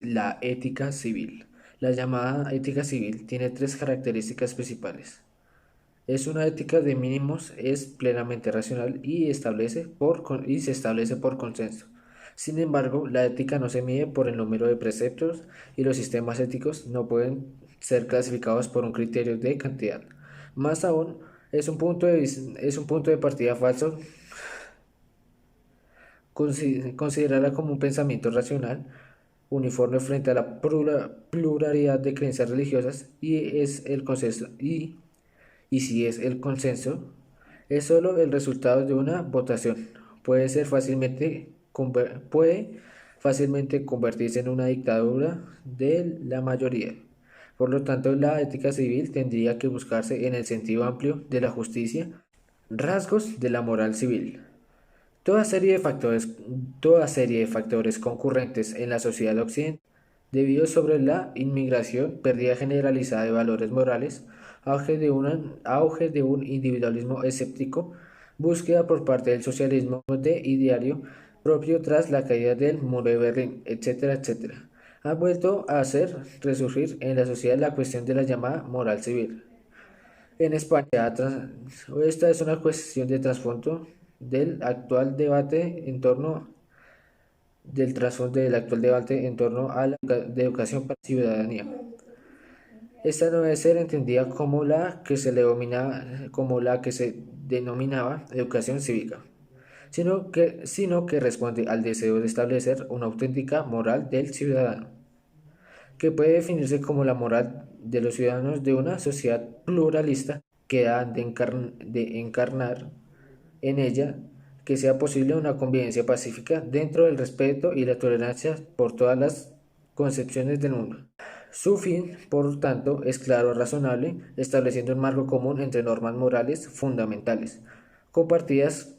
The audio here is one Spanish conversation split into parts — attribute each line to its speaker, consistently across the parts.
Speaker 1: La ética civil. La llamada ética civil tiene tres características principales. Es una ética de mínimos, es plenamente racional y se establece por consenso. Sin embargo, la ética no se mide por el número de preceptos y los sistemas éticos no pueden ser clasificados por un criterio de cantidad. Más aún, es un punto de partida falso considerarla como un pensamiento racional uniforme frente a la pluralidad de creencias religiosas y si es el consenso, es solo el resultado de una votación. Puede ser puede fácilmente convertirse en una dictadura de la mayoría. Por lo tanto, la ética civil tendría que buscarse en el sentido amplio de la justicia. Rasgos de la moral civil. Toda serie de factores concurrentes en la sociedad occidental, debido sobre la inmigración, pérdida generalizada de valores morales, auge de un individualismo escéptico, búsqueda por parte del socialismo de ideario propio tras la caída del muro de Berlín, etcétera, etcétera, ha vuelto a hacer resurgir en la sociedad la cuestión de la llamada moral civil. En España, esta es una cuestión de trasfondo del actual debate en torno del actual debate en torno a de educación para la ciudadanía. Esta no debe ser entendida como la que se denominaba educación cívica, sino que responde al deseo de establecer una auténtica moral del ciudadano, que puede definirse como la moral de los ciudadanos de una sociedad pluralista que ha de encarnar en ella que sea posible una convivencia pacífica dentro del respeto y la tolerancia por todas las concepciones del mundo. Su fin, por tanto, es claro y razonable, estableciendo un marco común entre normas morales fundamentales, compartidas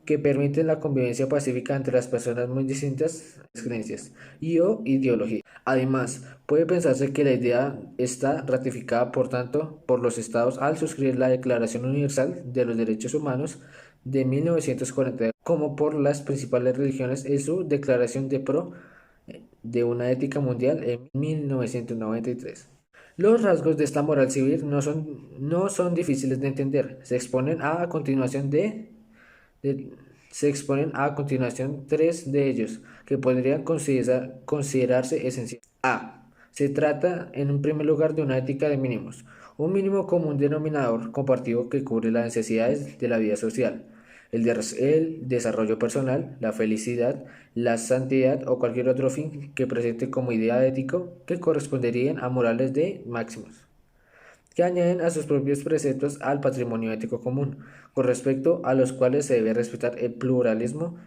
Speaker 1: que permiten la convivencia pacífica entre las personas muy distintas creencias y o ideologías. Además, puede pensarse que la idea está ratificada, por tanto, por los estados al suscribir la Declaración Universal de los Derechos Humanos de 1940, como por las principales religiones en su Declaración de una Ética Mundial en 1993. Los rasgos de esta moral civil no son difíciles de entender. De- Se exponen a continuación tres de ellos que podrían considerarse esenciales. A. Se trata en un primer lugar de una ética de mínimos, un mínimo común denominador compartido que cubre las necesidades de la vida social, el desarrollo personal, la felicidad, la santidad o cualquier otro fin que presente como idea ético que corresponderían a morales de máximos que añaden a sus propios preceptos al patrimonio ético común, con respecto a los cuales se debe respetar el pluralismo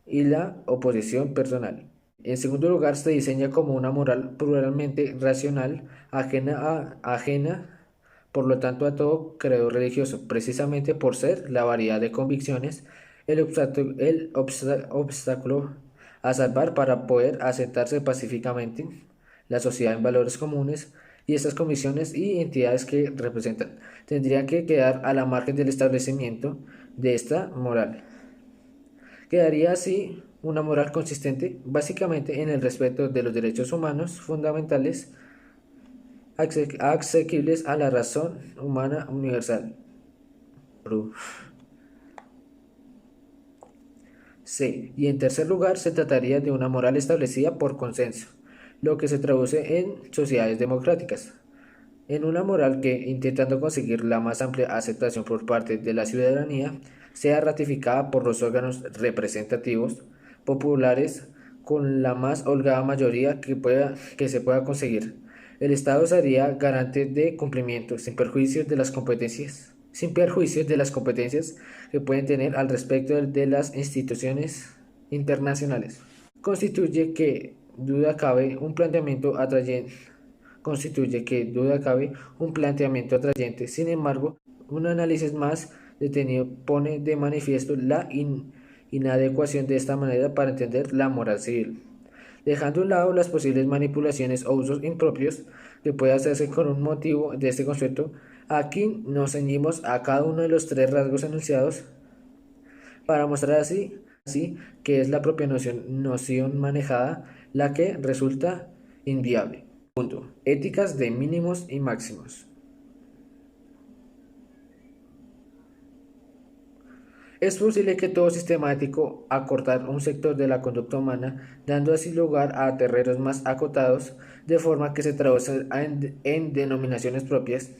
Speaker 1: y la oposición personal. En segundo lugar, se diseña como una moral pluralmente racional, ajena, por lo tanto, a todo credo religioso, precisamente por ser la variedad de convicciones obstáculo a salvar para poder asentarse pacíficamente la sociedad en valores comunes y estas comisiones y entidades que representan tendrían que quedar a la margen del establecimiento de esta moral. Quedaría así una moral consistente básicamente en el respeto de los derechos humanos fundamentales asequibles a la razón humana universal. C. Y en tercer lugar, se trataría de una moral establecida por consenso, lo que se traduce en sociedades democráticas, en una moral que, intentando conseguir la más amplia aceptación por parte de la ciudadanía, sea ratificada por los órganos representativos populares con la más holgada mayoría que se pueda conseguir. El Estado sería garante de cumplimiento, sin perjuicios de las competencias que pueden tener al respecto de las instituciones internacionales. Constituye que duda cabe un planteamiento atrayente constituye que duda cabe un planteamiento atrayente. Sin embargo, un análisis más detenido pone de manifiesto la inadecuación de esta manera para entender la moral civil, dejando a un lado las posibles manipulaciones o usos impropios que puede hacerse con un motivo de este concepto. Aquí nos ceñimos a cada uno de los tres rasgos enunciados para mostrar así que es la propia noción manejada la que resulta inviable. Punto. Éticas de mínimos y máximos. Es posible que todo sistema ético acortar un sector de la conducta humana, dando así lugar a terrenos más acotados, de forma que se traduce en denominaciones propias: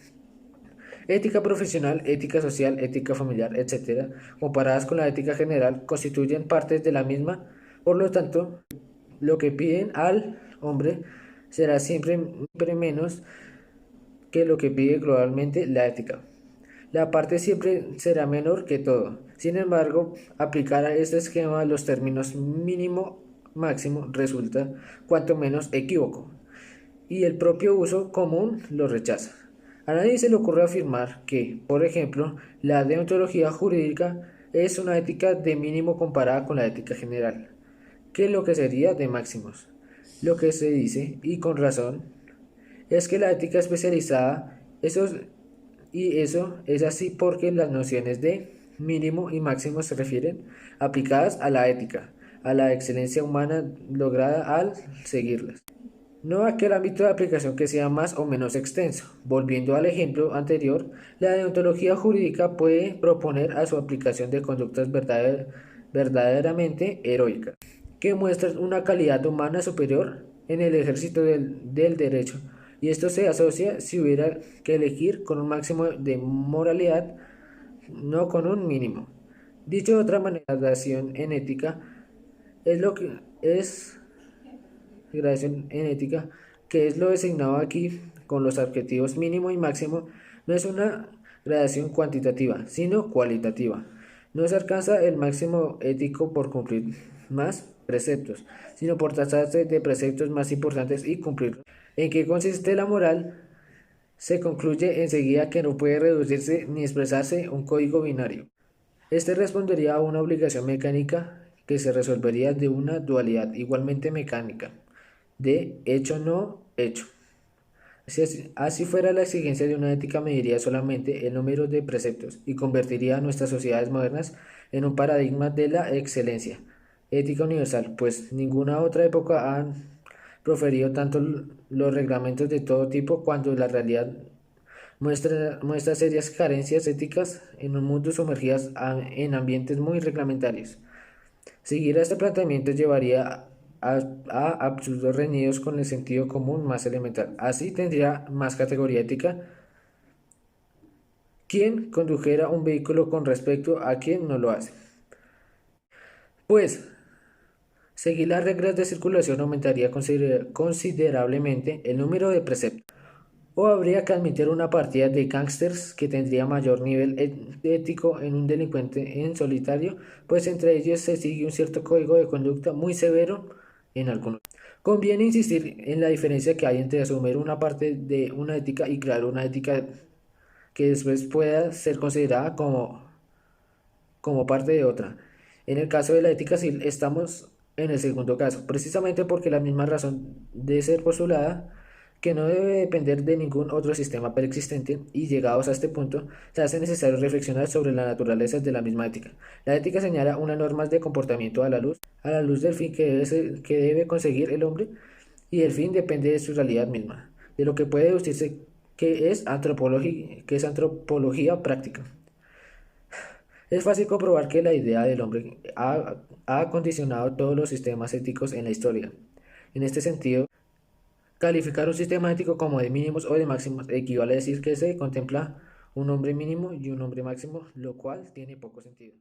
Speaker 1: ética profesional, ética social, ética familiar, etcétera, comparadas con la ética general, constituyen partes de la misma. Por lo tanto, lo que piden al hombre será siempre menos que lo que pide globalmente la ética. La parte siempre será menor que todo. Sin embargo, aplicar a este esquema los términos mínimo máximo resulta cuanto menos equívoco, y el propio uso común lo rechaza. A nadie se le ocurre afirmar que, por ejemplo, la deontología jurídica es una ética de mínimo comparada con la ética general, que es lo que sería de máximos. Lo que se dice, y con razón, es que la ética especializada, eso es así porque las nociones de mínimo y máximo se refieren aplicadas a la ética, a la excelencia humana lograda al seguirlas, no aquel ámbito de aplicación que sea más o menos extenso. Volviendo al ejemplo anterior, la deontología jurídica puede proponer a su aplicación de conductas verdaderamente heroicas, que muestran una calidad humana superior en el ejercicio del derecho, y esto se asocia, si hubiera que elegir, con un máximo de moralidad, no con un mínimo. Dicho de otra manera, la gradación en ética es lo que es gradación en ética, que es lo designado aquí con los adjetivos mínimo y máximo, no es una gradación cuantitativa, sino cualitativa. No se alcanza el máximo ético por cumplir más preceptos, sino por tratarse de preceptos más importantes y cumplirlos. ¿En qué consiste la moral? Se concluye enseguida que no puede reducirse ni expresarse un código binario. Este respondería a una obligación mecánica que se resolvería de una dualidad igualmente mecánica, de hecho no hecho. Si así fuera, la exigencia de una ética mediría solamente el número de preceptos y convertiría a nuestras sociedades modernas en un paradigma de la excelencia ética universal, pues ninguna otra época han proferido tanto los reglamentos de todo tipo, cuando la realidad muestra serias carencias éticas en un mundo sumergidas en ambientes muy reglamentarios. Seguir este planteamiento llevaría a absurdos reñidos con el sentido común más elemental. Así tendría más categoría ética quien condujera un vehículo con respecto a quien no lo hace. Pues, seguir las reglas de circulación aumentaría considerablemente el número de preceptos. O habría que admitir una partida de gángsters que tendría mayor nivel ético en un delincuente en solitario, pues entre ellos se sigue un cierto código de conducta muy severo en algunos. Conviene insistir en la diferencia que hay entre asumir una parte de una ética y crear una ética que después pueda ser considerada como parte de otra. En el caso de la ética civil estamos en el segundo caso, precisamente porque la misma razón de ser postulada, que no debe depender de ningún otro sistema preexistente, y llegados a este punto, se hace necesario reflexionar sobre la naturaleza de la misma ética. La ética señala unas normas de comportamiento a la luz del fin que debe conseguir el hombre, y el fin depende de su realidad misma, de lo que puede deducirse que es antropología práctica. Es fácil comprobar que la idea del hombre ha condicionado todos los sistemas éticos en la historia. En este sentido, calificar un sistema ético como de mínimos o de máximos equivale a decir que se contempla un hombre mínimo y un hombre máximo, lo cual tiene poco sentido.